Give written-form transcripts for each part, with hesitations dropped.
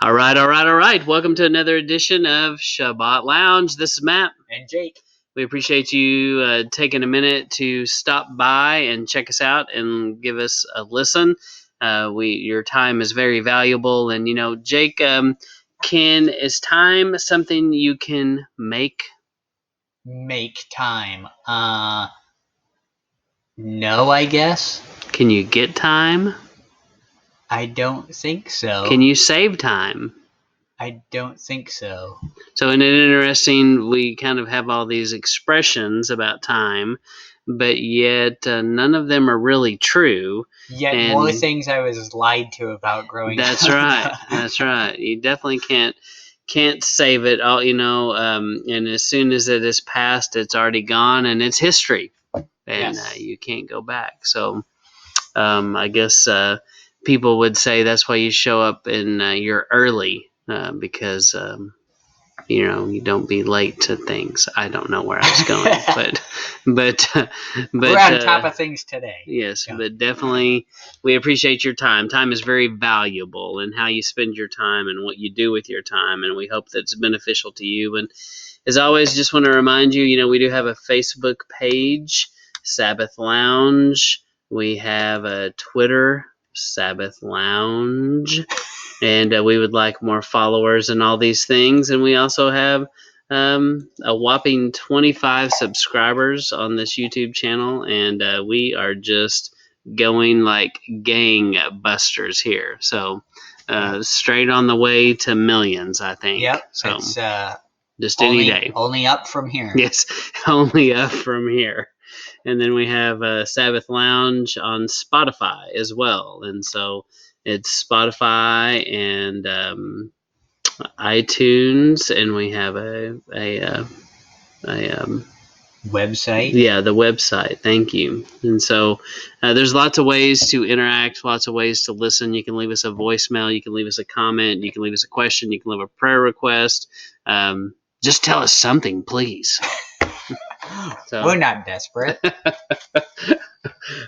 All right. Welcome to another edition of Sabbath Lounge. This is Matt. And Jake. We appreciate you taking a minute to stop by and check us out and give us a listen. Your time is very valuable. And, Jake, is time something you can make? Make time. No, I guess. Can you get time? I don't think so. Can you save time? I don't think so. So isn't it interesting, we kind of have all these expressions about time, but yet none of them are really true. Yet more things I was lied to about growing up. That's right. That's right. You definitely can't save it all, and as soon as it is past, it's already gone and it's history. And Yes. You can't go back. So I guess people would say that's why you show up in you're early. Because you don't be late to things. I don't know where I was going, but we're on top of things today. Yes, yeah. But definitely we appreciate your time. Time is very valuable, and how you spend your time and what you do with your time, and we hope that it's beneficial to you. And as always, just want to remind you, we do have a Facebook page, Sabbath Lounge. We have a Twitter, Sabbath Lounge. And we would like more followers and all these things. And we also have a whopping 25 subscribers on this YouTube channel. And we are just going like gangbusters here. So straight on the way to millions, I think. Yep. So it's just any day. Only up from here. Yes, only up from here. And then we have Sabbath Lounge on Spotify as well. And so it's Spotify and iTunes, and we have a website. Yeah, the website. Thank you. And so there's lots of ways to interact, lots of ways to listen. You can leave us a voicemail. You can leave us a comment. You can leave us a question. You can leave a prayer request. Just tell us something, please. So. We're not desperate.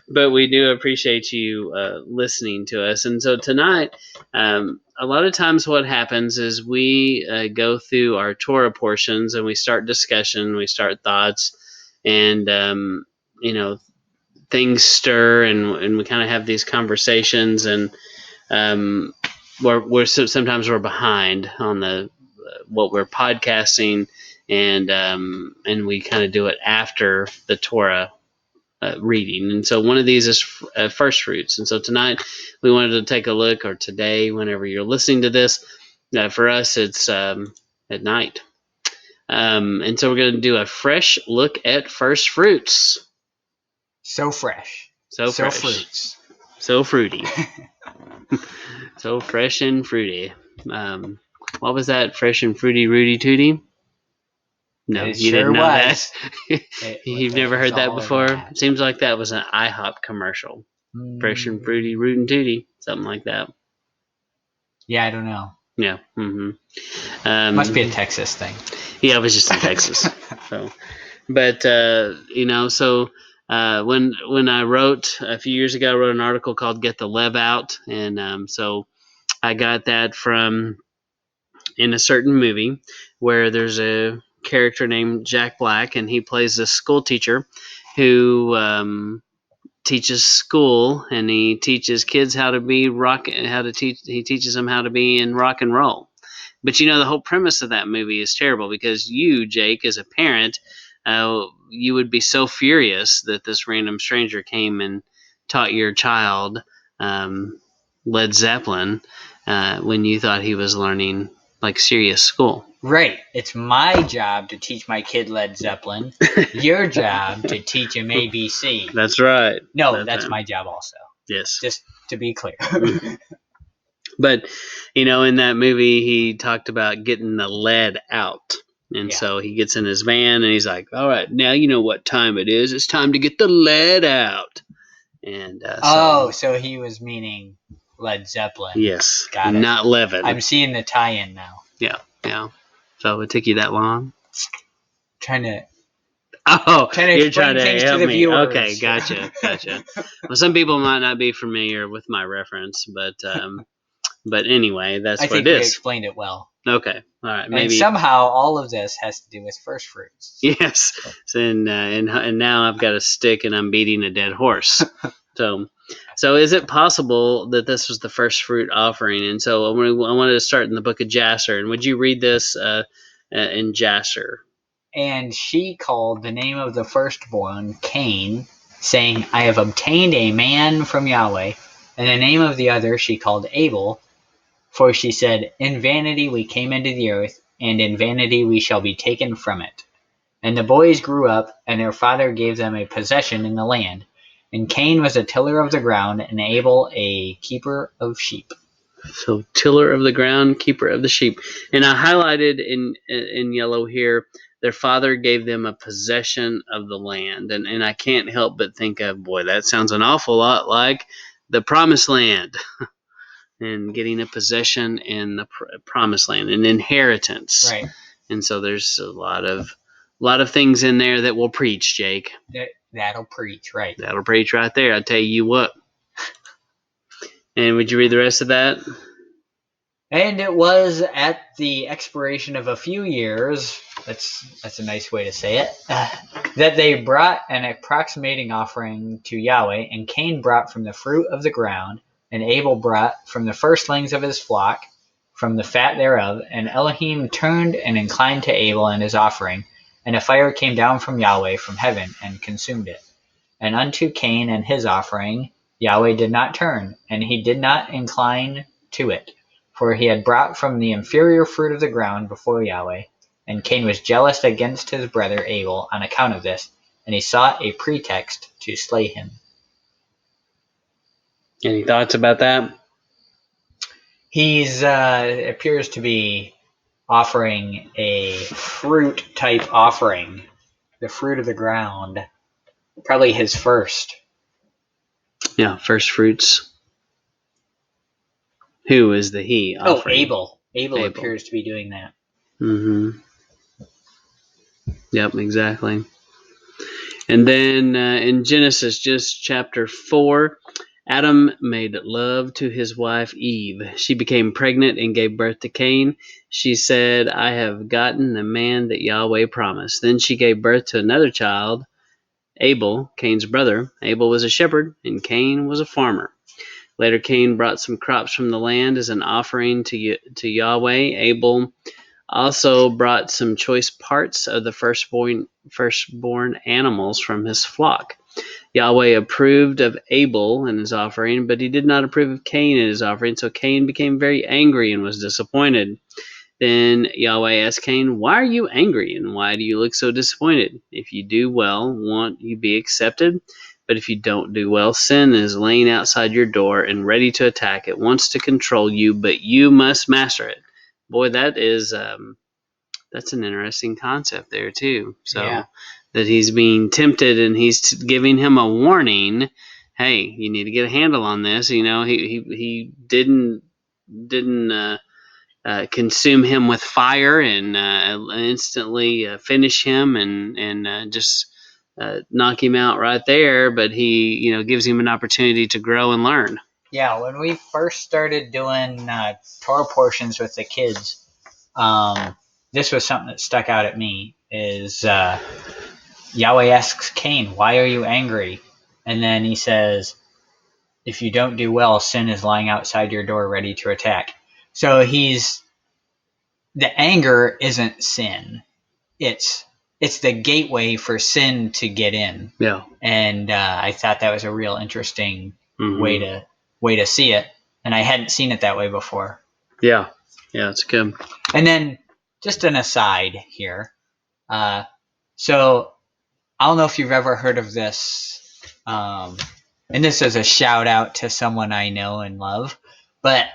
But we do appreciate you listening to us. And so tonight, a lot of times what happens is we go through our Torah portions and we start discussion, we start thoughts, and, things stir, and we kind of have these conversations, and sometimes we're behind on what we're podcasting, and we kind of do it after the Torah reading. And so one of these is first fruits. And so tonight we wanted to take a look, or today, whenever you're listening to this, for us it's at night. And so we're going to do a fresh look at first fruits. So fresh. So fresh. Fruits. So fruity. So fresh and fruity. What was that? Fresh and fruity Rudy Tooty? No, you didn't know that. You've never heard that before? Seems like that was an IHOP commercial. Fresh and fruity, root and tooty, something like that. Yeah, I don't know. Yeah. Mm-hmm. Must be a Texas thing. Yeah, it was just in Texas. So, but so when I wrote a few years ago, I wrote an article called "Get the Lev Out," and so I got that from in a certain movie where there's a character named Jack Black, and he plays a school teacher who teaches school, and he teaches kids how to be he teaches them how to be in rock and roll. But the whole premise of that movie is terrible, because you, Jake, as a parent, you would be so furious that this random stranger came and taught your child Led Zeppelin when you thought he was learning like serious school. Right. It's my job to teach my kid Led Zeppelin. Your job to teach him ABC. That's right. No, that's my job also. Yes. Just to be clear. But, in that movie, he talked about getting the lead out. And so he gets in his van and he's like, all right, now you know what time it is. It's time to get the lead out. And so he was meaning Led Zeppelin. Yes. Got it. Not Levin. I'm seeing the tie-in now. Yeah. So it took you that long? Trying to you're trying to help me. Viewers. Okay, gotcha. Well, some people might not be familiar with my reference, but But anyway, that's I what think it we is. explained it well. Okay. All right. And Maybe. somehow all of this has to do with first fruits. Yes. So, and now I've got a stick and I'm beating a dead horse. So is it possible that this was the first fruit offering? And so I wanted to start in the book of Jasher. And would you read this in Jasher? And she called the name of the firstborn Cain, saying, I have obtained a man from Yahweh. And the name of the other she called Abel, for she said, in vanity we came into the earth, and in vanity we shall be taken from it. And the boys grew up, and their father gave them a possession in the land. And Cain was a tiller of the ground, and Abel a keeper of sheep. So tiller of the ground, keeper of the sheep. And I highlighted in yellow here, their father gave them a possession of the land. And I can't help but think of, boy, that sounds an awful lot like the promised land. And getting a possession in the promised land, an inheritance. Right. And so there's a lot of things in there that will preach, Jake. That'll preach, right. That'll preach right there. I tell you what. And would you read the rest of that? And it was at the expiration of a few years, that's a nice way to say it, that they brought an approximating offering to Yahweh, and Cain brought from the fruit of the ground, and Abel brought from the firstlings of his flock, from the fat thereof, and Elohim turned and inclined to Abel and his offering, and a fire came down from Yahweh from heaven and consumed it. And unto Cain and his offering Yahweh did not turn, and he did not incline to it. For he had brought from the inferior fruit of the ground before Yahweh. And Cain was jealous against his brother Abel on account of this, and he sought a pretext to slay him. Any thoughts about that? He's appears to be offering a fruit type offering, the fruit of the ground, probably his first. Yeah, first fruits. Who is the he offering? Oh, Abel. Abel appears to be doing that. Mm-hmm. Yep, exactly. And then in Genesis, just chapter 4, Adam made love to his wife Eve. She became pregnant and gave birth to Cain. She said, I have gotten the man that Yahweh promised. Then she gave birth to another child, Abel, Cain's brother. Abel was a shepherd, and Cain was a farmer. Later, Cain brought some crops from the land as an offering to Yahweh. Abel also brought some choice parts of the firstborn animals from his flock. Yahweh approved of Abel and his offering, but he did not approve of Cain and his offering, so Cain became very angry and was disappointed. Then Yahweh asked Cain, why are you angry, and why do you look so disappointed? If you do well, won't you be accepted? But if you don't do well, sin is laying outside your door and ready to attack. It wants to control you, but you must master it. Boy, that's an interesting concept there too. So Yeah. that he's being tempted and he's giving him a warning. Hey, you need to get a handle on this. You know, he didn't consume him with fire and instantly finish him and just knock him out right there. But he, gives him an opportunity to grow and learn. Yeah, when we first started doing Torah portions with the kids, this was something that stuck out at me. Is Yahweh asks Cain, "Why are you angry?" And then he says, "If you don't do well, sin is lying outside your door, ready to attack." So the anger isn't sin; it's the gateway for sin to get in. Yeah. And I thought that was a real interesting way to see it, and I hadn't seen it that way before. Yeah, it's good. And then just an aside here. So I don't know if you've ever heard of this, and this is a shout out to someone I know and love, but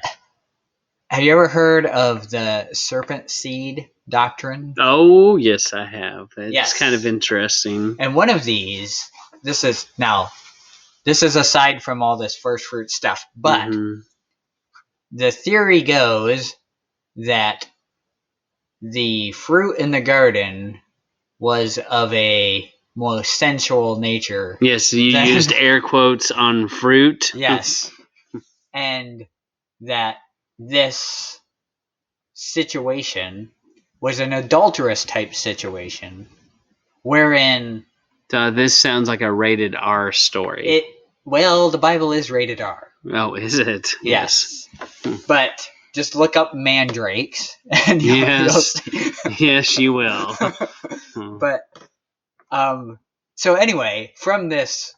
have you ever heard of the serpent seed doctrine? Oh, yes, I have. It's kind of interesting. And one of these, this is aside from all this first fruit stuff, but the theory goes that the fruit in the garden was of a more sensual nature. Yes, you used air quotes on fruit. Yes. And that this situation was an adulterous type situation, wherein this sounds like a rated R story. the Bible is rated R. Oh, is it? Yes. But just look up mandrakes and Yes. you'll see. Yes, you will. But so anyway, from this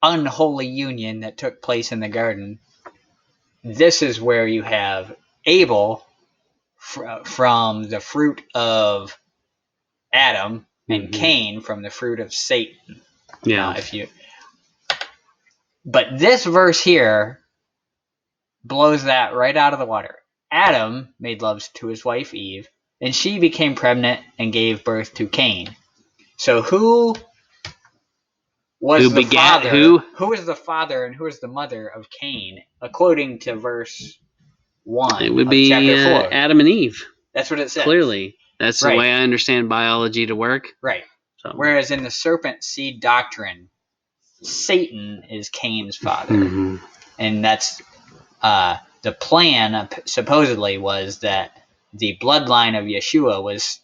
unholy union that took place in the garden, this is where you have Abel from the fruit of Adam and Cain from the fruit of Satan. Yeah. But this verse here blows that right out of the water. Adam made love to his wife Eve, and she became pregnant and gave birth to Cain. So who was the father? Who was the father and who was the mother of Cain, according to verse 1 it would be chapter 4? Adam and Eve. That's what it says. Clearly. That's the way I understand biology to work. Right. So. Whereas in the serpent seed doctrine, Satan is Cain's father. And that's the plan supposedly was that the bloodline of Yeshua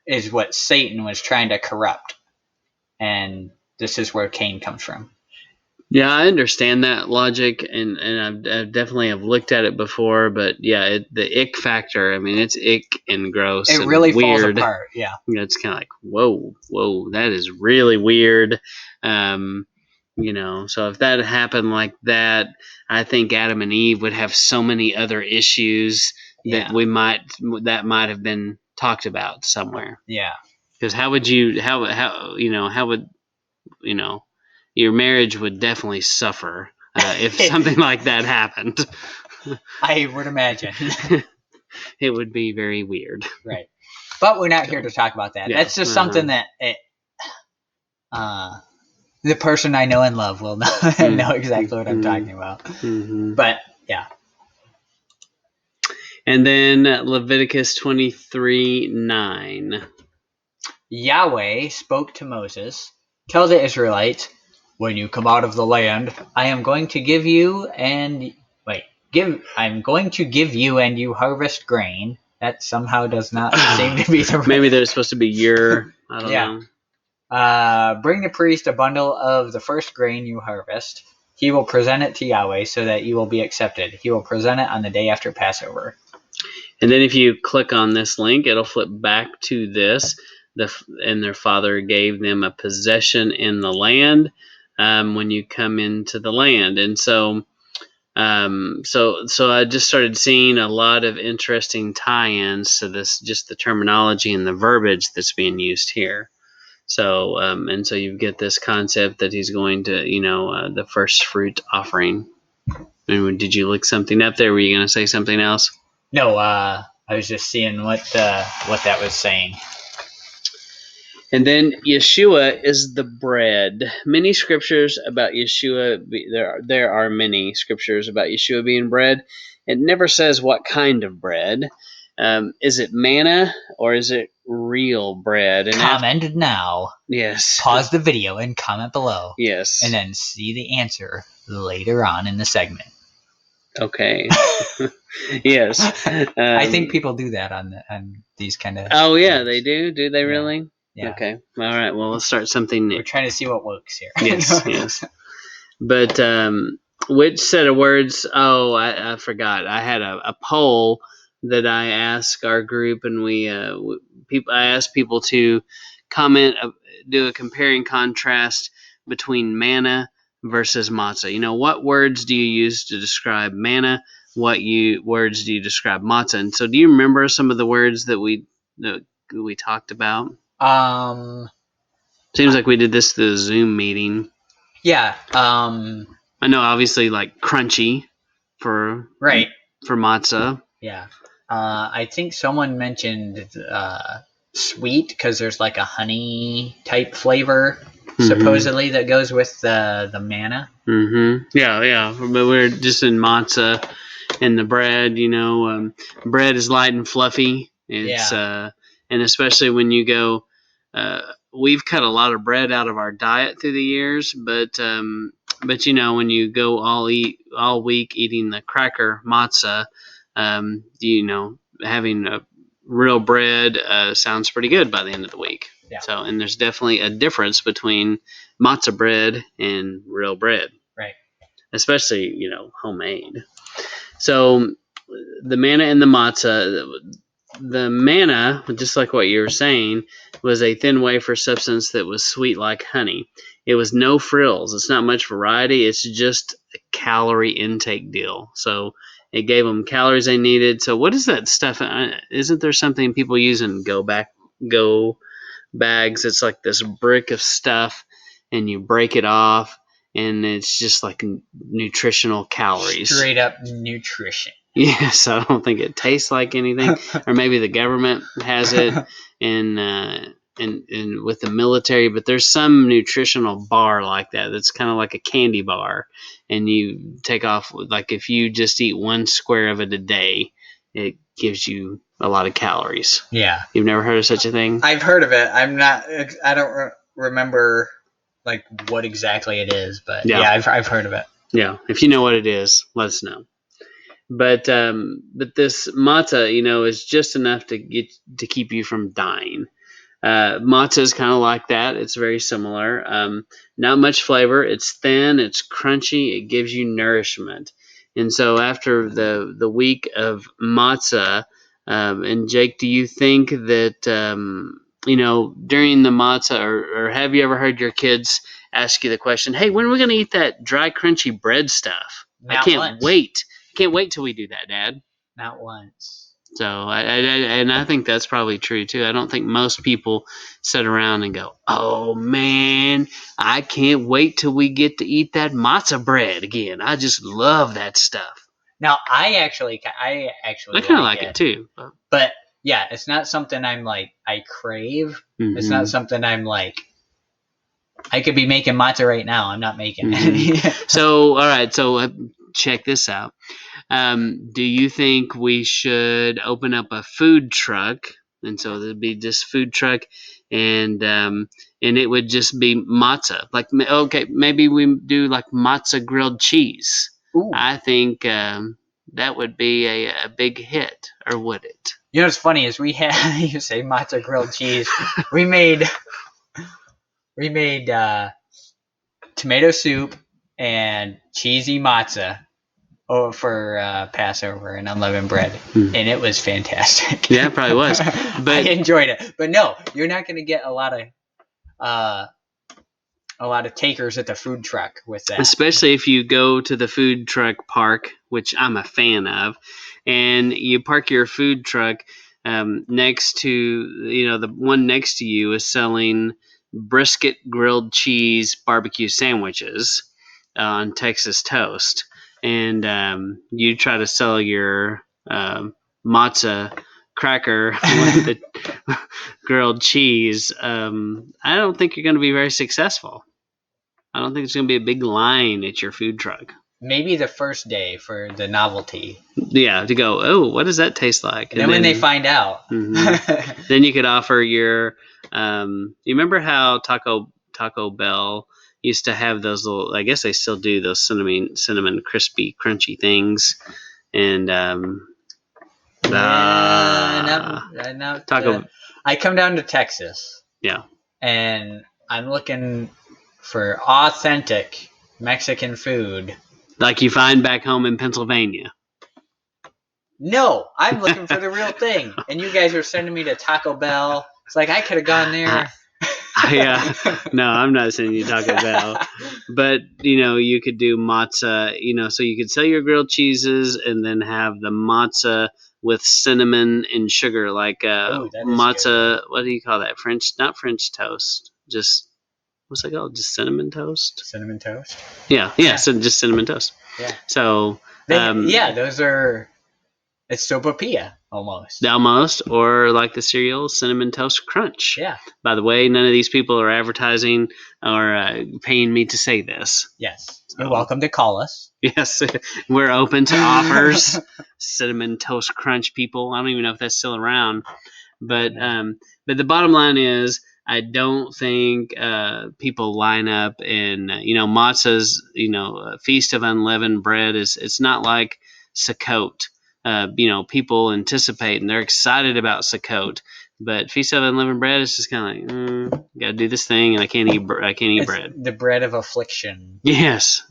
is what Satan was trying to corrupt. And this is where Cain comes from. Yeah, I understand that logic, and I've definitely have looked at it before, but yeah, the ick factor. I mean, it's ick and gross. It really weird. Falls apart. Yeah, it's kind of like whoa, that is really weird. So if that happened like that, I think Adam and Eve would have so many other issues that might have been talked about somewhere. Yeah, because how would your marriage would definitely suffer if something like that happened. I would imagine. It would be very weird. Right. But we're not here to talk about that. Yeah, that's just something that the person I know and love will know exactly what I'm talking about. But, yeah. And then Leviticus 23:9. Yahweh spoke to Moses, "Tell the Israelites, when you come out of the land, I'm going to give you and you harvest grain." That somehow does not seem to be the right. Maybe they're supposed to be your. I don't know. Bring the priest a bundle of the first grain you harvest. He will present it to Yahweh so that you will be accepted. He will present it on the day after Passover. And then if you click on this link, it'll flip back to this. And their father gave them a possession in the land when you come into the land. And so I just started seeing a lot of interesting tie-ins to this, just the terminology and the verbiage that's being used here. So and so you get this concept that he's going to, the first fruit offering. And did you look something up there? Were you going to say something else? No, I was just seeing what that was saying. And then Yeshua is the bread. Many scriptures about Yeshua. There are many scriptures about Yeshua being bread. It never says what kind of bread. Is it manna or is it real bread? And comment now. Yes. Pause the video and comment below. Yes. And then see the answer later on in the segment. Okay. Yes. I think people do that on these kind of. Oh yeah, they do. Do they really? Yeah. Okay. All right. Well, let's start something new. We're trying to see what works here. Yes. Yes. But which set of words? Oh, I forgot. I had a poll that I asked our group, and I asked people to comment, do a compare and contrast between manna versus matzah. What words do you use to describe manna? What words do you describe matzah? And so, do you remember some of the words that we talked about? Seems like we did this through the Zoom meeting. Yeah. I know, obviously, like crunchy for matzah. Yeah. I think someone mentioned sweet because there's like a honey type flavor supposedly that goes with the manna. Yeah. But we're just in matzah and the bread. Bread is light and fluffy. It's and especially when you go. We've cut a lot of bread out of our diet through the years, but But when you go all week eating the cracker matzah, having a real bread sounds pretty good by the end of the week. Yeah. So, and there's definitely a difference between matzah bread and real bread. Right. Especially, homemade. So the manna and the matzah, the manna, just like what you were saying, was a thin wafer substance that was sweet like honey. It was no frills. It's not much variety. It's just a calorie intake deal. So it gave them calories they needed. So what is that stuff? Isn't there something people use in go bags? It's like this brick of stuff, and you break it off, and it's just like nutritional calories. Straight up nutrition. Yes, I don't think it tastes like anything, or maybe the government has it, and with the military. But there's some nutritional bar like that that's kind of like a candy bar, and you take off, like, if you just eat one square of it a day, it gives you a lot of calories. Yeah. You've never heard of such a thing? I've heard of it. I don't remember like what exactly it is, but yeah, I've heard of it. Yeah, if you know what it is, let us know. But this matzah, is just enough to keep you from dying. Matzah is kind of like that. It's very similar. Not much flavor. It's thin. It's crunchy. It gives you nourishment. And so after the week of matzah, and Jake, do you think that during the matzah, or have you ever heard your kids ask you the question, "Hey, when are we going to eat that dry, crunchy bread stuff? I can't wait. Can't wait till we do that, Dad." Not once. So I think that's probably true too. I don't think most people sit around and go, "Oh man, I can't wait till we get to eat that matzah bread again. I just love that stuff." Now I actually I kind of like it too. But yeah, it's not something I'm like I crave. Mm-hmm. It's not something I'm like. I could be making matzah right now. I'm not making it. Mm-hmm. So all right, so check this out. Do you think we should open up a food truck? And so there'd be just food truck, and it would just be matzah. Like, okay, maybe we do like matzah grilled cheese. Ooh. I think that would be a big hit, or would it? You know what's funny is you say matzah grilled cheese. we made tomato soup and cheesy matzah for Passover and unleavened bread, and it was fantastic. Yeah, it probably was. But I enjoyed it. But no, you're not going to get a lot of takers at the food truck with that. Especially if you go to the food truck park, which I'm a fan of, and you park your food truck next to, the one next to you is selling brisket grilled cheese barbecue sandwiches on Texas toast. And you try to sell your matzah cracker with the grilled cheese. I don't think you're going to be very successful. I don't think it's going to be a big line at your food truck. Maybe the first day for the novelty. Yeah, to go, oh, what does that taste like? And then when they find out. Mm-hmm. Then you could offer your, you remember how Taco Bell used to have those little, I guess they still do, those cinnamon crispy, crunchy things. And I come down to Texas. Yeah. And I'm looking for authentic Mexican food. Like you find back home in Pennsylvania. No, I'm looking for the real thing. And you guys are sending me to Taco Bell. It's like I could have gone there. Yeah. No, I'm not sending you Taco Bell. But, you could do matzah, so you could sell your grilled cheeses and then have the matzah with cinnamon and sugar, like matzah, what do you call that? Not French toast, just... What's that called? Just cinnamon toast? Cinnamon toast? Yeah. So just cinnamon toast. Yeah. So... those are... It's sopapilla, almost. Almost, or like the cereal, Cinnamon Toast Crunch. Yeah. By the way, none of these people are advertising or paying me to say this. Yes. You're welcome to call us. Yes. We're open to offers. Cinnamon Toast Crunch people. I don't even know if that's still around. But the bottom line is, I don't think people line up and matzah's feast of unleavened bread is it's not like Sukkot. People anticipate and they're excited about Sukkot, but feast of unleavened bread is just kind of like gotta do this thing and I can't eat It's bread. the bread of affliction. Yes.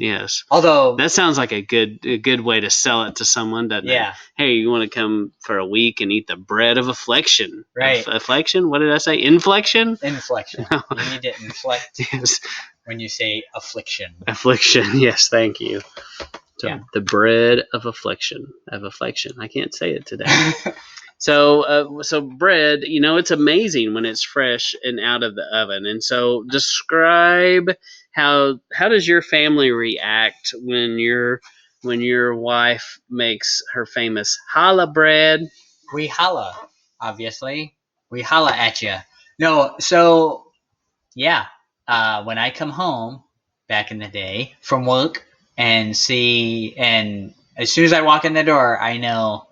Although That sounds like a good way to sell it to someone, doesn't it? yeah, Hey, you want to come for a week and eat the bread of affliction? right. Affliction? What did I say? Inflection? Inflection. No. You need to inflect Yes. when you say affliction. Affliction. Yes, thank you. So Yeah. the bread of affliction. I can't say it today. So bread, it's amazing when it's fresh and out of the oven. And so describe how does your family react when your wife makes her famous challah bread? We holla, obviously. We holla at you. No, so yeah. When I come home back in the day from work and as soon as I walk in the door, I know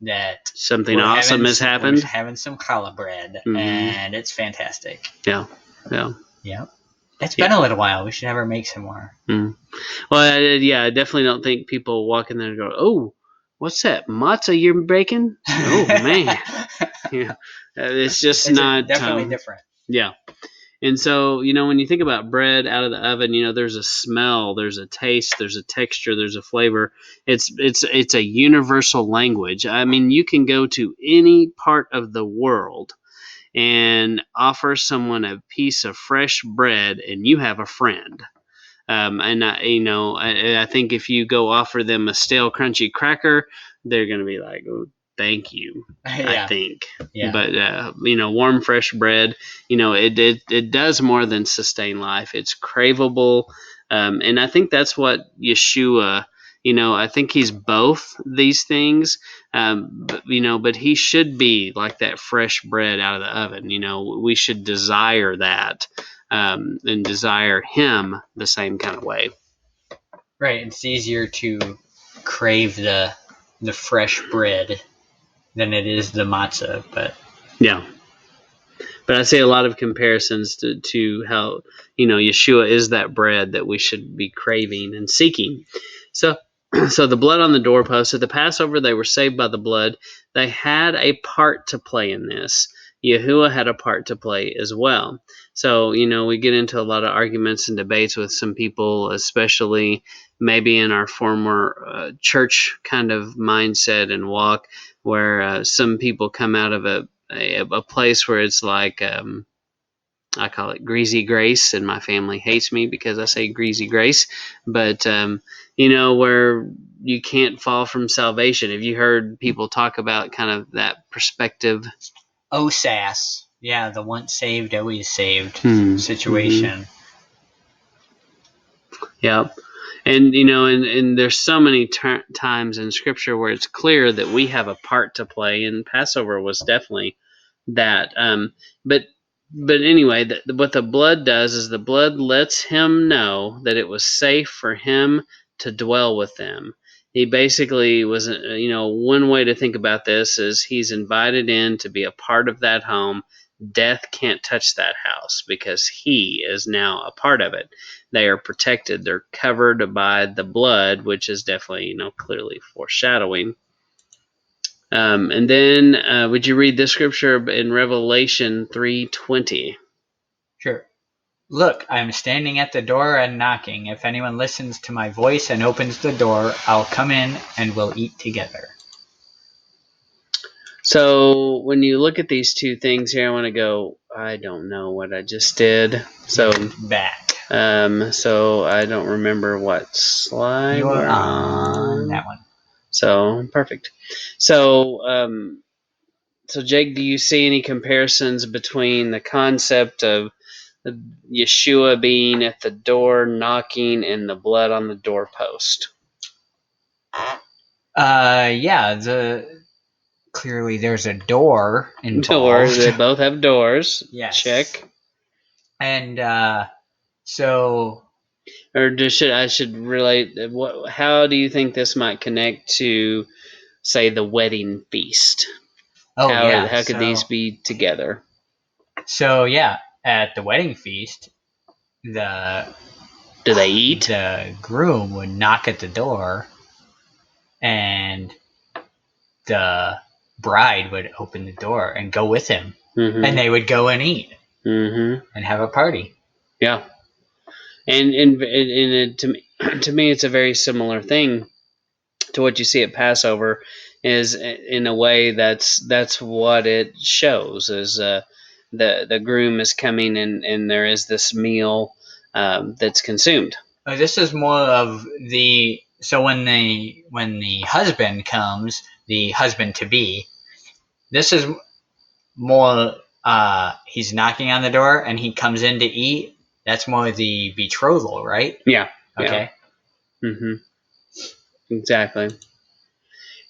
that Something awesome has happened. We're having some challah bread, Mhm. and it's fantastic. Yeah. Yep. It's been a little while. We should have her make some more. Mm. Well, I definitely don't think people walk in there and go, "Oh, what's that matzah you're baking?" Oh man, yeah, it's just not definitely different. Yeah, and so when you think about bread out of the oven, there's a smell, there's a taste, there's a texture, there's a flavor. It's a universal language. I mean, you can go to any part of the world and offer someone a piece of fresh bread, and you have a friend. And I think if you go offer them a stale, crunchy cracker, they're gonna be like, "Oh, thank you." Yeah. I think. Yeah. But warm, fresh bread, it does more than sustain life. It's craveable, and I think that's what Yeshua. I think he's both these things, but he should be like that fresh bread out of the oven. We should desire that, and desire him the same kind of way. Right. It's easier to crave the fresh bread than it is the matzah, but Yeah. But I see a lot of comparisons to how Yeshua is that bread that we should be craving and seeking. So so the blood on the doorpost at the Passover, they were saved by the blood. They had a part to play in this. Yahuwah had a part to play as well. So we get into a lot of arguments and debates with some people, especially maybe in our former church kind of mindset and walk, where some people come out of a place where it's like I call it greasy grace, and my family hates me because I say greasy grace. But where you can't fall from salvation. Have you heard people talk about kind of that perspective? OSAS, yeah, the once saved, always saved situation. Yeah. And and there's so many times in Scripture where it's clear that we have a part to play, and Passover was definitely that. But anyway, what the blood does is the blood lets him know that it was safe for him to dwell with them. He basically was, one way to think about this is he's invited in to be a part of that home. Death can't touch that house because he is now a part of it. They are protected. They're covered by the blood, which is definitely, clearly foreshadowing. And then, would you read this scripture in Revelation 3:20? Sure. Look, I am standing at the door and knocking. If anyone listens to my voice and opens the door, I'll come in and we'll eat together. So when you look at these two things here, I want to go, I don't know what I just did. So back. So I don't remember what slide You're on that one. So perfect. So so Jake, do you see any comparisons between the concept of Yeshua being at the door knocking and the blood on the doorpost? Yeah, clearly there's a door involved. Doors. They both have doors. Yes. Check. And so, or I should relate? How do you think this might connect to, say, the wedding feast? Oh yeah. How could these be together? So yeah, at the wedding feast, the Do they eat? the groom would knock at the door, and the bride would open the door and go with him, and they would go and eat and have a party. Yeah, and it, to me, it's a very similar thing to what you see at Passover. Is in a way that's what it shows is the groom is coming and there is this meal that's consumed. This is more of the so when the husband comes, the husband to be. This is more. He's knocking on the door and he comes in to eat. That's more the betrothal, right? Yeah. Okay. Yeah. Exactly.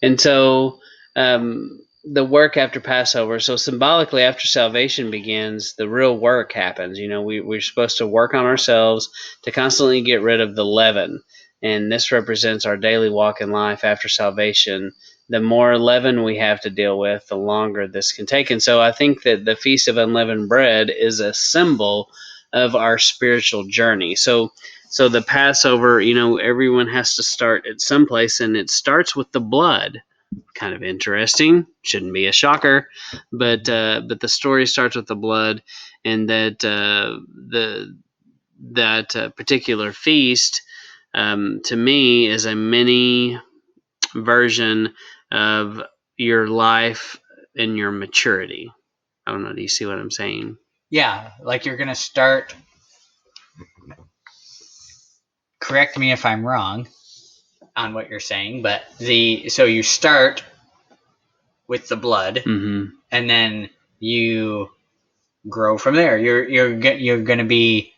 And so the work after Passover, so symbolically after salvation begins, the real work happens. We're supposed to work on ourselves to constantly get rid of the leaven. And this represents our daily walk in life after salvation. The more leaven we have to deal with, the longer this can take. And so I think that the Feast of Unleavened Bread is a symbol of our spiritual journey. So the Passover, everyone has to start at some place, and it starts with the blood. Kind of interesting. Shouldn't be a shocker, but the story starts with the blood, and that particular feast, to me, is a mini version of your life and your maturity. I don't know. Do you see what I'm saying? Yeah, like you're gonna start. Correct me if I'm wrong on what you're saying, but so you start with the blood, and then you grow from there. You're going to be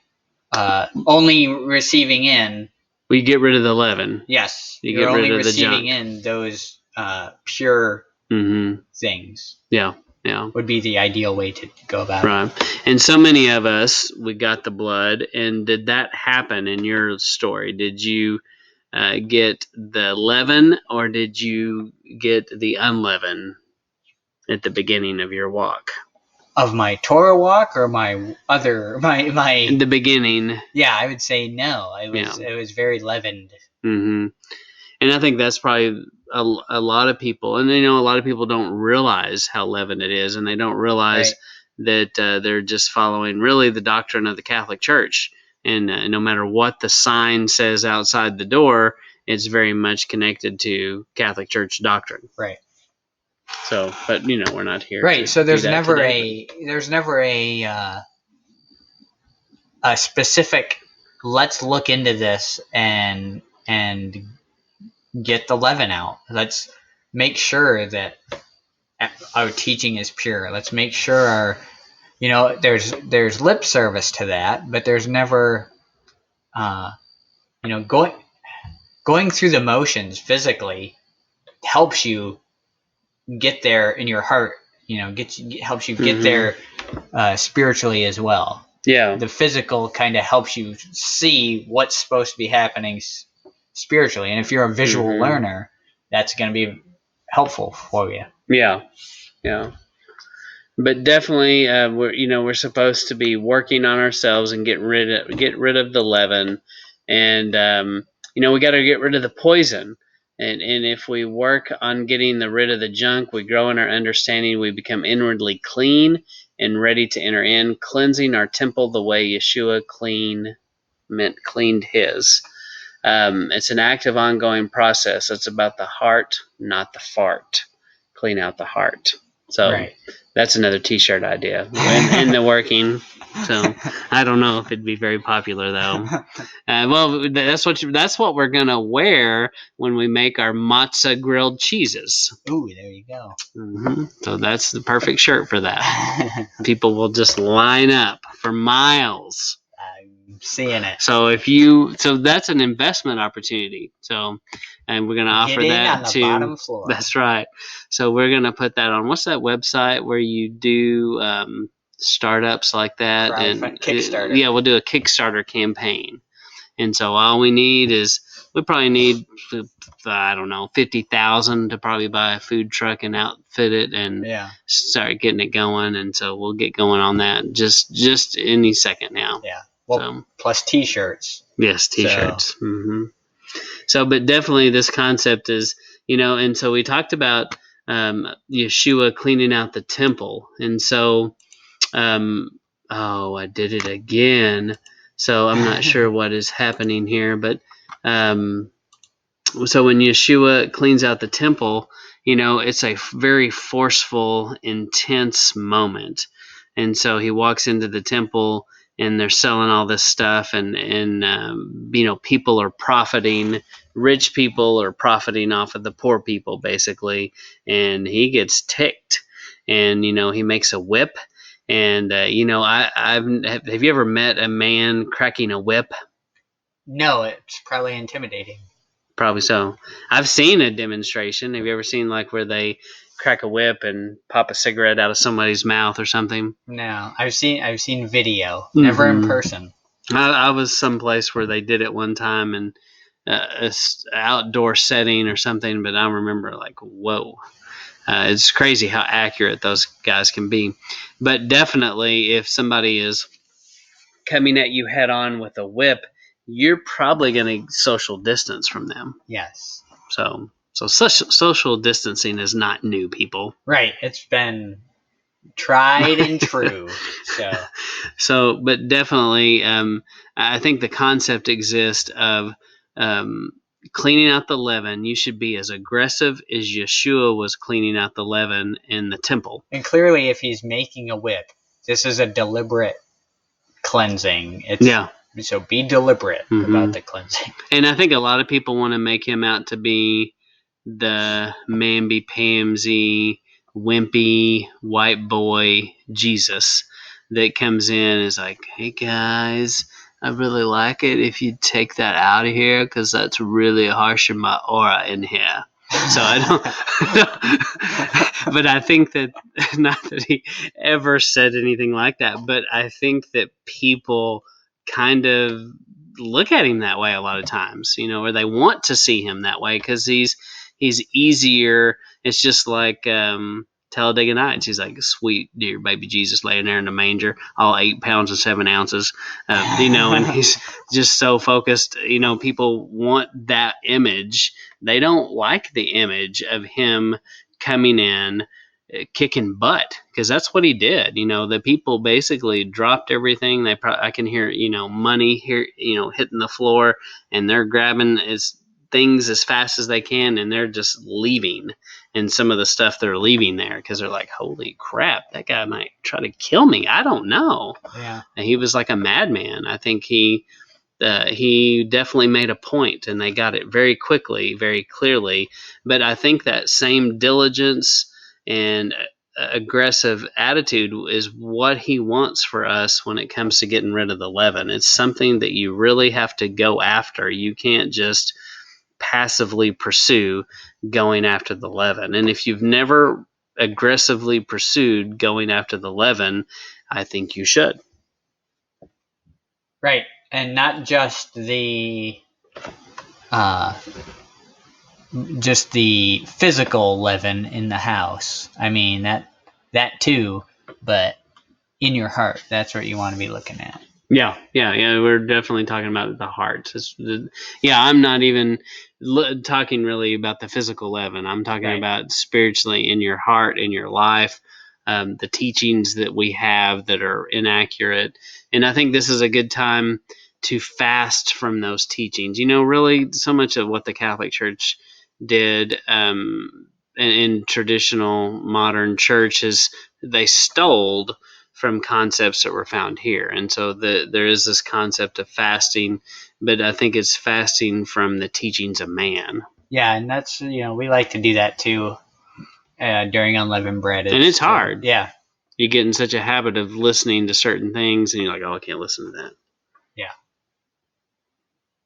only receiving in. We get rid of the leaven. Yes, you're only receiving in those pure things. Yeah. Would be the ideal way to go about it. Right. And so many of us, we got the blood. And did that happen in your story? Did you get the leaven, or did you get the unleavened at the beginning of your walk? Of my Torah walk or my In the beginning. Yeah, I would say no. It was very leavened. And I think that's probably a lot of people, and a lot of people don't realize how leavened it is, and they don't realize that they're just following really the doctrine of the Catholic Church. And no matter what the sign says outside the door, it's very much connected to Catholic Church doctrine. Right. So, but we're not here. Right. So there's never a specific. Let's look into this and get the leaven out. Let's make sure that our teaching is pure. Let's make sure there's lip service to that, but there's never going through the motions physically helps you get there in your heart. Helps you get there spiritually as well. Yeah. The physical kind of helps you see what's supposed to be happening spiritually, and if you're a visual learner, that's going to be helpful for you. Yeah. But definitely, we're supposed to be working on ourselves and get rid of the leaven, and we got to get rid of the poison. And if we work on getting rid of the junk, we grow in our understanding. We become inwardly clean and ready to enter in, cleansing our temple the way Yeshua cleaned his. It's an active, ongoing process. It's about the heart, not the fart. Clean out the heart. So that's another T-shirt idea in the working. So I don't know if it'd be very popular though. Well, that's what we're gonna wear when we make our matzah grilled cheeses. Ooh, there you go. So that's the perfect shirt for that. People will just line up for miles. I'm seeing it. So that's an investment opportunity. So, and we're going to offer that on the to bottom floor. That's right. So we're going to put that on. What's that website where you do startups like that? Kickstarter. Yeah, we'll do a Kickstarter campaign. And so all we need is we probably need, I don't know, 50,000 to probably buy a food truck and outfit it and start getting it going. And so we'll get going on that just any second now. Yeah. Well, so, plus T-shirts. Yes, T-shirts. So. Mm-hmm. So, but definitely this concept is, and so we talked about Yeshua cleaning out the temple. And so, I did it again. So I'm not sure what is happening here, but so when Yeshua cleans out the temple, it's a very forceful, intense moment. And so he walks into the temple and they're selling all this stuff and people are profiting, rich people are profiting off of the poor people basically. And he gets ticked and, he makes a whip. And, have you ever met a man cracking a whip? No, it's probably intimidating. Probably so. I've seen a demonstration. Have you ever seen like where they crack a whip and pop a cigarette out of somebody's mouth or something? No, I've seen video, never in person. I was someplace where they did it one time in a outdoor setting or something, but I remember like, whoa. It's crazy how accurate those guys can be. But definitely if somebody is coming at you head on with a whip, you're probably going to social distance from them. Yes. So social distancing is not new, people. Right. It's been tried and true. So, but definitely, I think the concept exists of cleaning out the leaven. You should be as aggressive as Yeshua was cleaning out the leaven in the temple. And clearly, if he's making a whip, this is a deliberate cleansing. So be deliberate about the cleansing. And I think a lot of people want to make him out to be the mamby-pamsy, wimpy white boy Jesus that comes in and is like, hey guys, I really like it if you take that out of here because that's really harshing my aura in here. So I don't, but I think that, not that he ever said anything like that, but I think that people kind of look at him that way a lot of times, or they want to see him that way because he's easier. It's just like Talladega Nights. He's like sweet dear baby Jesus laying there in the manger, all 8 pounds and 7 ounces, and he's just so focused. People want that image. They don't like the image of him coming in kicking butt, because that's what he did. The people basically dropped everything. I can hear money here hitting the floor, and they're grabbing things as fast as they can, and they're just leaving. And some of the stuff they're leaving there because they're like, holy crap, that guy might try to kill me. I don't know. Yeah. And he was like a madman. I think he definitely made a point, and they got it very quickly, very clearly. But I think that same diligence and aggressive attitude is what he wants for us when it comes to getting rid of the leaven. It's something that you really have to go after. You can't just passively pursue going after the leaven. And if you've never aggressively pursued going after the leaven, I think you should. Right. And not just the physical leaven in the house. I mean that too, but in your heart, that's what you want to be looking at. Yeah. We're definitely talking about the heart. I'm not even talking really about the physical leaven. I'm talking about spiritually in your heart, in your life, the teachings that we have that are inaccurate. And I think this is a good time to fast from those teachings. Really so much of what the Catholic Church did in traditional modern church is they stole from concepts that were found here. And so there is this concept of fasting, but I think it's fasting from the teachings of man. Yeah, and that's, we like to do that too during Unleavened Bread. And it's hard. Yeah. You get in such a habit of listening to certain things, and you're like, oh, I can't listen to that. Yeah.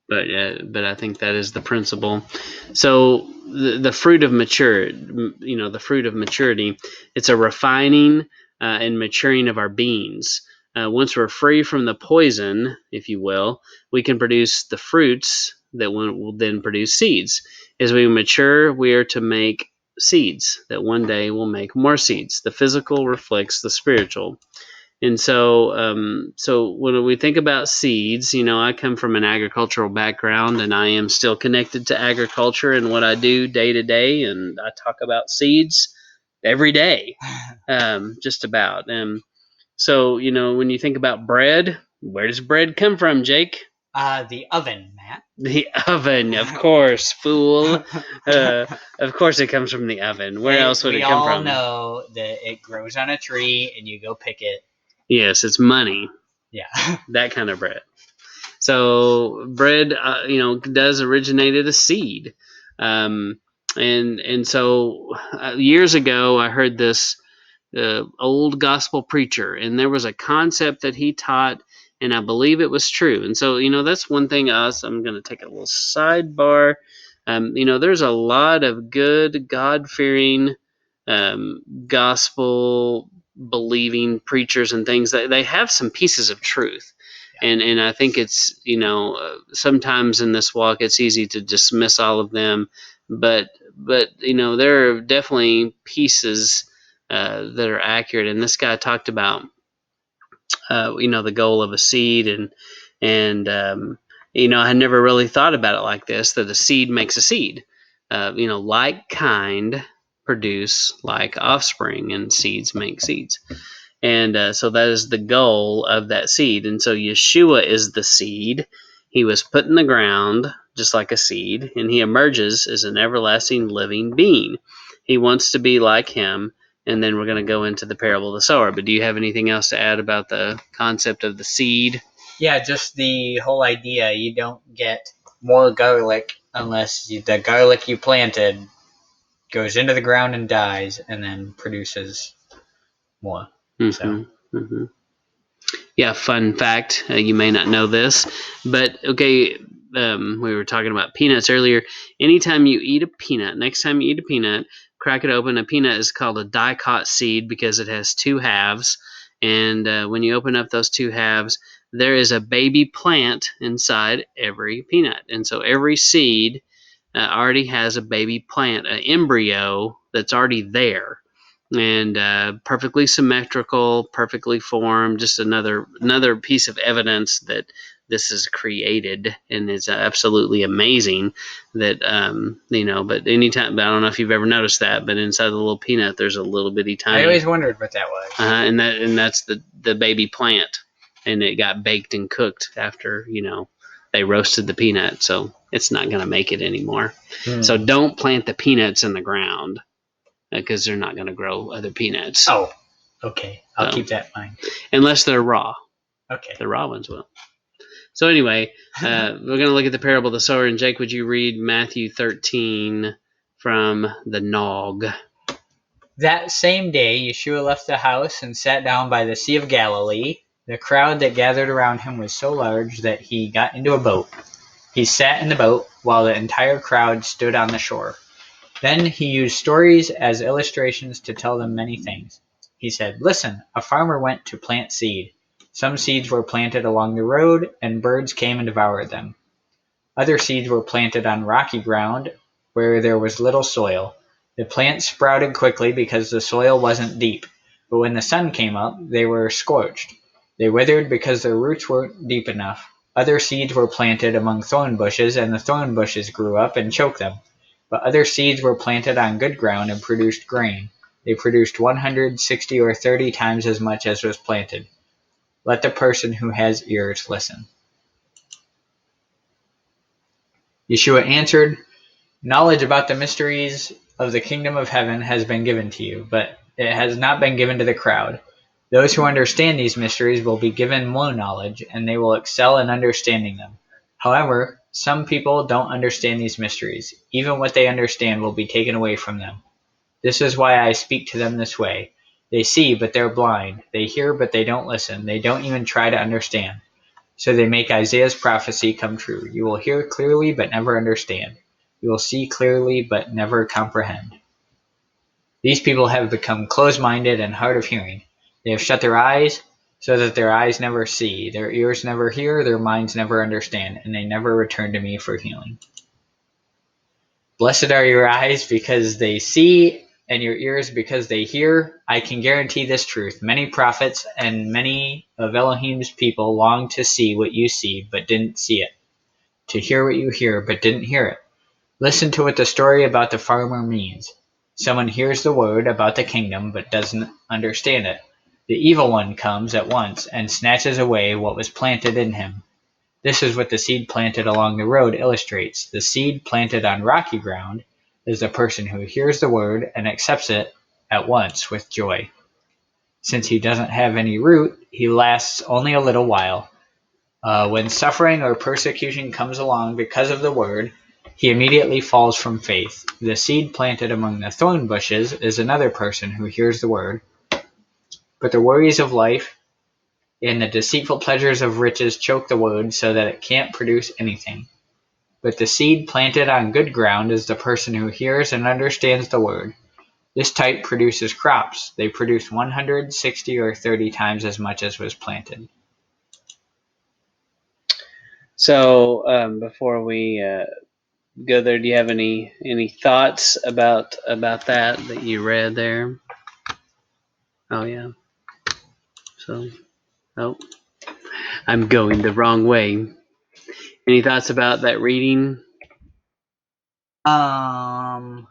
But I think that is the principle. So the fruit of the fruit of maturity, it's a refining and maturing of our beings. Once we're free from the poison, if you will, we can produce the fruits that will then produce seeds. As we mature, we are to make seeds that one day will make more seeds. The physical reflects the spiritual. And so when we think about seeds, I come from an agricultural background, and I am still connected to agriculture and what I do day to day. And I talk about seeds every day, just about. And so, when you think about bread, where does bread come from, Jake? The oven, Matt. The oven, of course, fool. Of course, it comes from the oven. Where else would it come from? We all know that it grows on a tree, and you go pick it. Yes, it's money. Yeah. That kind of bread. So bread, does originate as a seed, and so years ago I heard this old gospel preacher, and there was a concept that he taught, and I believe it was true. And so that's one thing. I'm going to take a little sidebar. There's a lot of good, God-fearing, gospel believing preachers and things that they have some pieces of truth. And I think it's sometimes in this walk it's easy to dismiss all of them, but there are definitely pieces that are accurate. And this guy talked about the goal of a seed, and I had never really thought about it like this, that a seed makes a seed. Like kind produce like offspring, and seeds make seeds. And so that is the goal of that seed. And so Yeshua is the seed. He was put in the ground just like a seed, and he emerges as an everlasting living being. He wants to be like him. And then we're going to go into the parable of the sower. But do you have anything else to add about the concept of the seed? Yeah, just the whole idea. You don't get more garlic unless the garlic you planted goes into the ground and dies, and then produces more. Mm-hmm. Yeah, fun fact. You may not know this, but okay, we were talking about peanuts earlier. Anytime you eat a peanut, next time you eat a peanut, crack it open. A peanut is called a dicot seed because it has two halves. And when you open up those two halves, there is a baby plant inside every peanut. And so every seed already has a baby plant, an embryo that's already there, and perfectly symmetrical, perfectly formed. Just another piece of evidence that this is created, and it's absolutely amazing that But anytime, I don't know if you've ever noticed that, but inside the little peanut, there's a little bitty tiny. I always wondered what that was. And that's the baby plant, and it got baked and cooked after they roasted the peanut, so it's not going to make it anymore. So don't plant the peanuts in the ground, because they're not going to grow other peanuts. Oh, okay. I'll keep that in mind. Unless they're raw. Okay. The raw ones will. So anyway, we're going to look at the parable of the sower. And Jake, would you read Matthew 13 from the Nog? That same day, Yeshua left the house and sat down by the Sea of Galilee. The crowd that gathered around him was so large that he got into a boat. He sat in the boat while the entire crowd stood on the shore. Then he used stories as illustrations to tell them many things. He said, "Listen, a farmer went to plant seed. Some seeds were planted along the road, and birds came and devoured them. Other seeds were planted on rocky ground where there was little soil. The plants sprouted quickly because the soil wasn't deep, but when the sun came up, they were scorched. They withered because their roots weren't deep enough. Other seeds were planted among thorn bushes, and the thorn bushes grew up and choked them. But other seeds were planted on good ground and produced grain. They produced 160 or 30 times as much as was planted. Let the person who has ears listen." Yeshua answered, "Knowledge about the mysteries of the kingdom of heaven has been given to you, but it has not been given to the crowd. Those who understand these mysteries will be given more knowledge, and they will excel in understanding them. However, some people don't understand these mysteries. Even what they understand will be taken away from them. This is why I speak to them this way. They see, but they're blind. They hear, but they don't listen. They don't even try to understand. So they make Isaiah's prophecy come true. You will hear clearly, but never understand. You will see clearly, but never comprehend. These people have become closed-minded and hard of hearing. They have shut their eyes so that their eyes never see, their ears never hear, their minds never understand, and they never return to me for healing. Blessed are your eyes because they see, and your ears because they hear. I can guarantee this truth. Many prophets and many of Elohim's people long to see what you see, but didn't see it. To hear what you hear, but didn't hear it. Listen to what the story about the farmer means. Someone hears the word about the kingdom, but doesn't understand it. The evil one comes at once and snatches away what was planted in him. This is what the seed planted along the road illustrates. The seed planted on rocky ground is the person who hears the word and accepts it at once with joy. Since he doesn't have any root, he lasts only a little while. When suffering or persecution comes along because of the word, he immediately falls from faith. The seed planted among the thorn bushes is another person who hears the word, but the worries of life and the deceitful pleasures of riches choke the word so that it can't produce anything. But the seed planted on good ground is the person who hears and understands the word. This type produces crops. They produce 160 or 30 times as much as was planted. So before we go there, do you have any thoughts about that you read there? Oh yeah. So, oh, I'm going the wrong way. Any thoughts about that reading? I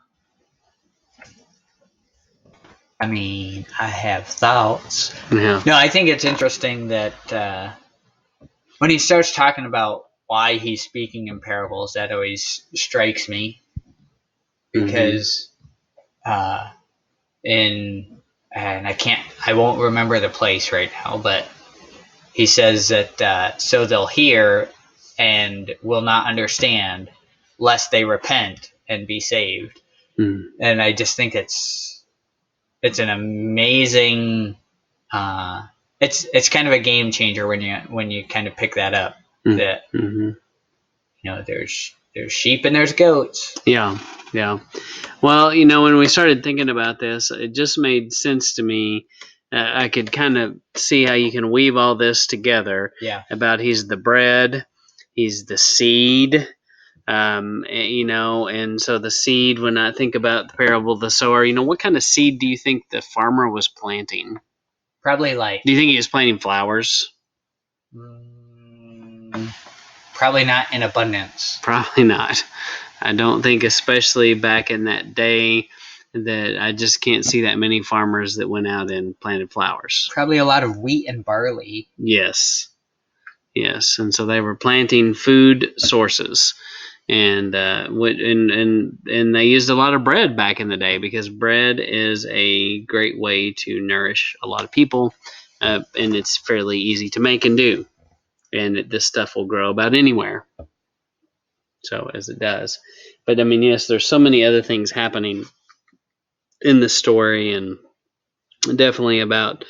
mean, I have thoughts. Yeah. No, I think it's interesting that when he starts talking about why he's speaking in parables, that always strikes me because I won't remember the place right now, but he says that so they'll hear and will not understand, lest they repent and be saved. And I just think it's an amazing. It's kind of a game changer when you kind of pick that up. That there's sheep and there's goats. Yeah. Well, when we started thinking about this, it just made sense to me. I could kind of see how you can weave all this together. Yeah. About he's the bread, he's the seed. And so the seed, when I think about the parable of the sower, what kind of seed do you think the farmer was planting? Probably Do you think he was planting flowers? Probably not in abundance. Probably not. I don't think, especially back in that day, that I just can't see that many farmers that went out and planted flowers. Probably a lot of wheat and barley. Yes. And so they were planting food sources. And they used a lot of bread back in the day because bread is a great way to nourish a lot of people, and it's fairly easy to make and do, and this stuff will grow about anywhere. So as it does, but I mean, yes, there's so many other things happening in the story, and definitely about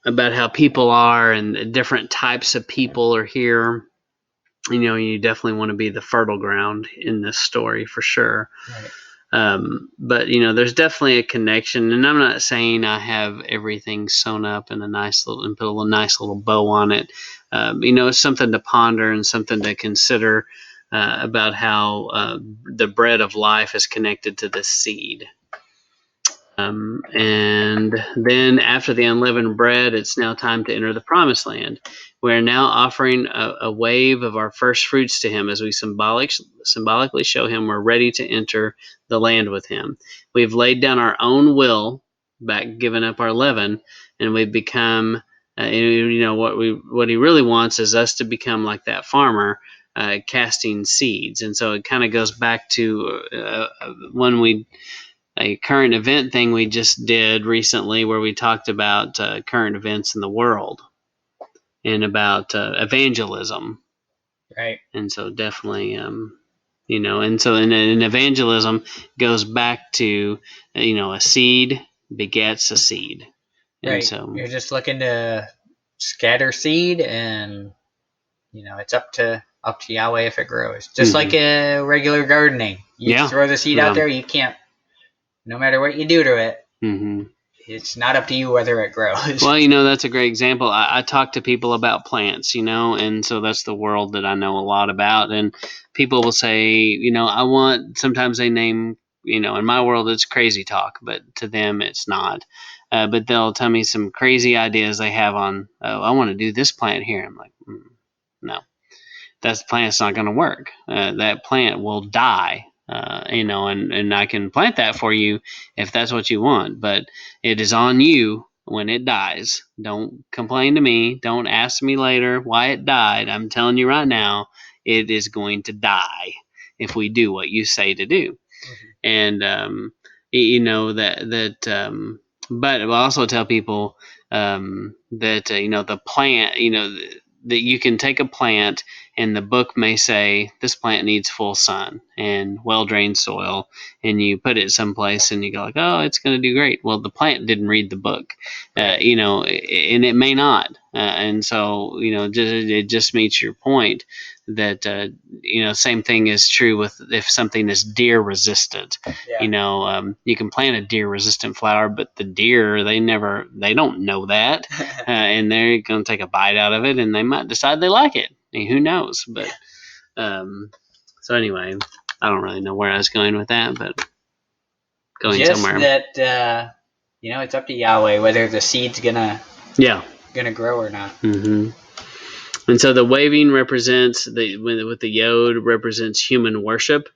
about how people are and different types of people are here. You definitely want to be the fertile ground in this story for sure. Right. But there's definitely a connection, and I'm not saying I have everything sewn up in and put a nice little bow on it. It's something to ponder and something to consider about how the bread of life is connected to the seed. And then after the unleavened bread, it's now time to enter the promised land. We are now offering a wave of our first fruits to him as we symbolically show him we're ready to enter the land with him. We've laid down our own will, given up our leaven, and we've become, what he really wants is us to become like that farmer, casting seeds. And so it kind of goes back to a current event thing we just did recently where we talked about current events in the world and about evangelism. Right. And so definitely, and so in evangelism goes back to, a seed begets a seed. And right. So you're just looking to scatter seed, and it's up to Yahweh if it grows. Just like a regular gardening. You throw the seed out there, you can't, no matter what you do to it, it's not up to you whether it grows. Well, that's a great example. I talk to people about plants, and so that's the world that I know a lot about. And people will say, sometimes they name, in my world it's crazy talk, but to them it's not. But they'll tell me some crazy ideas they have on, oh, I want to do this plant here. I'm like, no, that plant's not going to work. That plant will die. And I can plant that for you if that's what you want, but it is on you when it dies. Don't complain to me. Don't ask me later why it died. I'm telling you right now, it is going to die if we do what you say to do. And but I also tell people that the plant, that you can take a plant, and the book may say this plant needs full sun and well drained soil, and you put it someplace and you go like, oh, it's going to do great. Well, the plant didn't read the book, and it may not, and so it just meets your point that same thing is true with if something is deer resistant. You can plant a deer resistant flower, but the deer they don't know that, and they're going to take a bite out of it, and they might decide they like it. I mean, who knows? But so anyway, I don't really know where I was going with that, but going just somewhere. That it's up to Yahweh whether the seed's gonna grow or not. Mm-hmm. And so the waving represents with the yod represents human worship,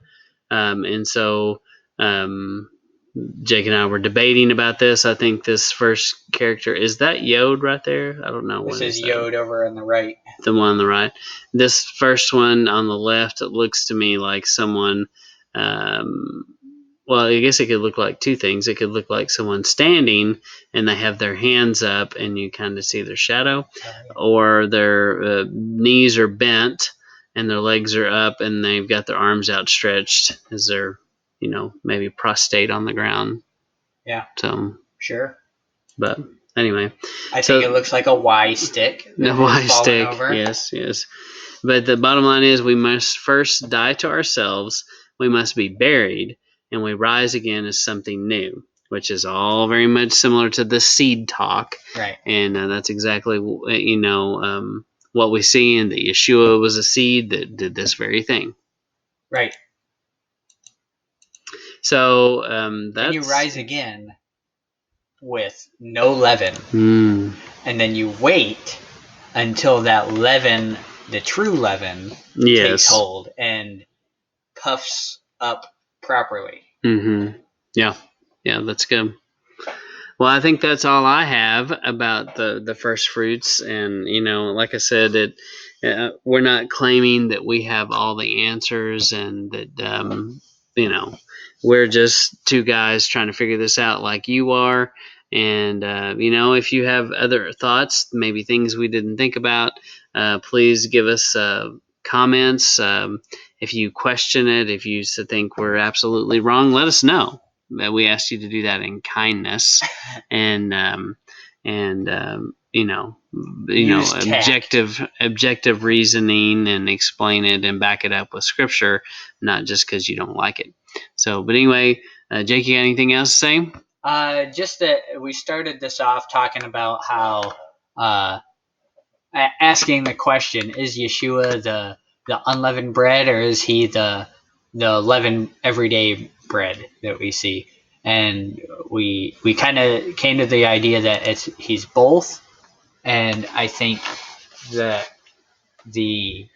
and so Jake and I were debating about this. I think this first character is that yod right there. I don't know. This is yod over on the right. The one on the right. This first one on the left, it looks to me like someone. Well, I guess it could look like two things. It could look like someone standing and they have their hands up and you kind of see their shadow, or their knees are bent and their legs are up and they've got their arms outstretched as they're, maybe prostrate on the ground. Yeah. So sure. But anyway, I think it looks like a Y stick. The Y stick. Over. Yes. But the bottom line is we must first die to ourselves. We must be buried, and we rise again as something new, which is all very much similar to the seed talk. Right. And that's exactly what we see in that Yeshua was a seed that did this very thing. Right. So that's... And you rise again with no leaven. And then you wait until that leaven, the true leaven, takes hold and puffs up properly. Mm-hmm. Yeah, that's good. Well, I think that's all I have about the first fruits, and like I said, we're not claiming that we have all the answers, and that we're just two guys trying to figure this out, like you are. And if you have other thoughts, maybe things we didn't think about, please give us comments. If you question it, if you think we're absolutely wrong, let us know. We asked you to do that in kindness, and objective reasoning, and explain it and back it up with scripture, not just because you don't like it. So, but anyway, Jake, you got anything else to say? Just that we started this off talking about how asking the question: is Yeshua the unleavened bread, or is he the leavened everyday bread that we see? And we kind of came to the idea that he's both. And I think that the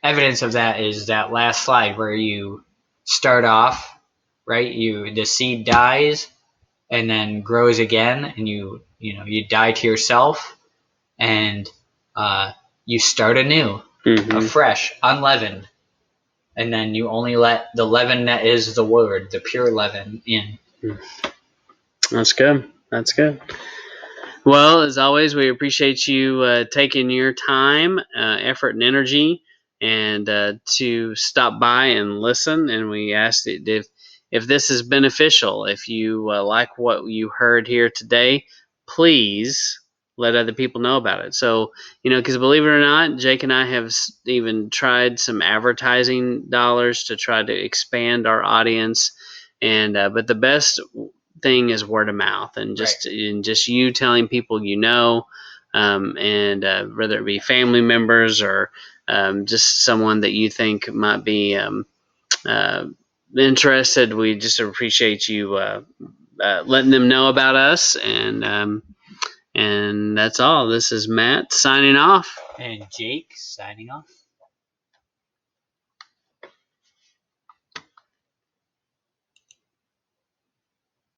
evidence of that is that last slide where you start off, right? The seed dies and then grows again, and you die to yourself, and you start anew, afresh, unleavened. And then you only let the leaven that is the word, the pure leaven, in. That's good. Well, as always, we appreciate you taking your time, effort, and energy, and to stop by and listen. And we ask that if this is beneficial, if you like what you heard here today, please let other people know about it. So, because believe it or not, Jake and I have even tried some advertising dollars to try to expand our audience. And but the best thing is word of mouth, and just you telling people and whether it be family members or just someone that you think might be uh, interested. We just appreciate you letting them know about us, and that's all. This is Matt signing off. And Jake signing off.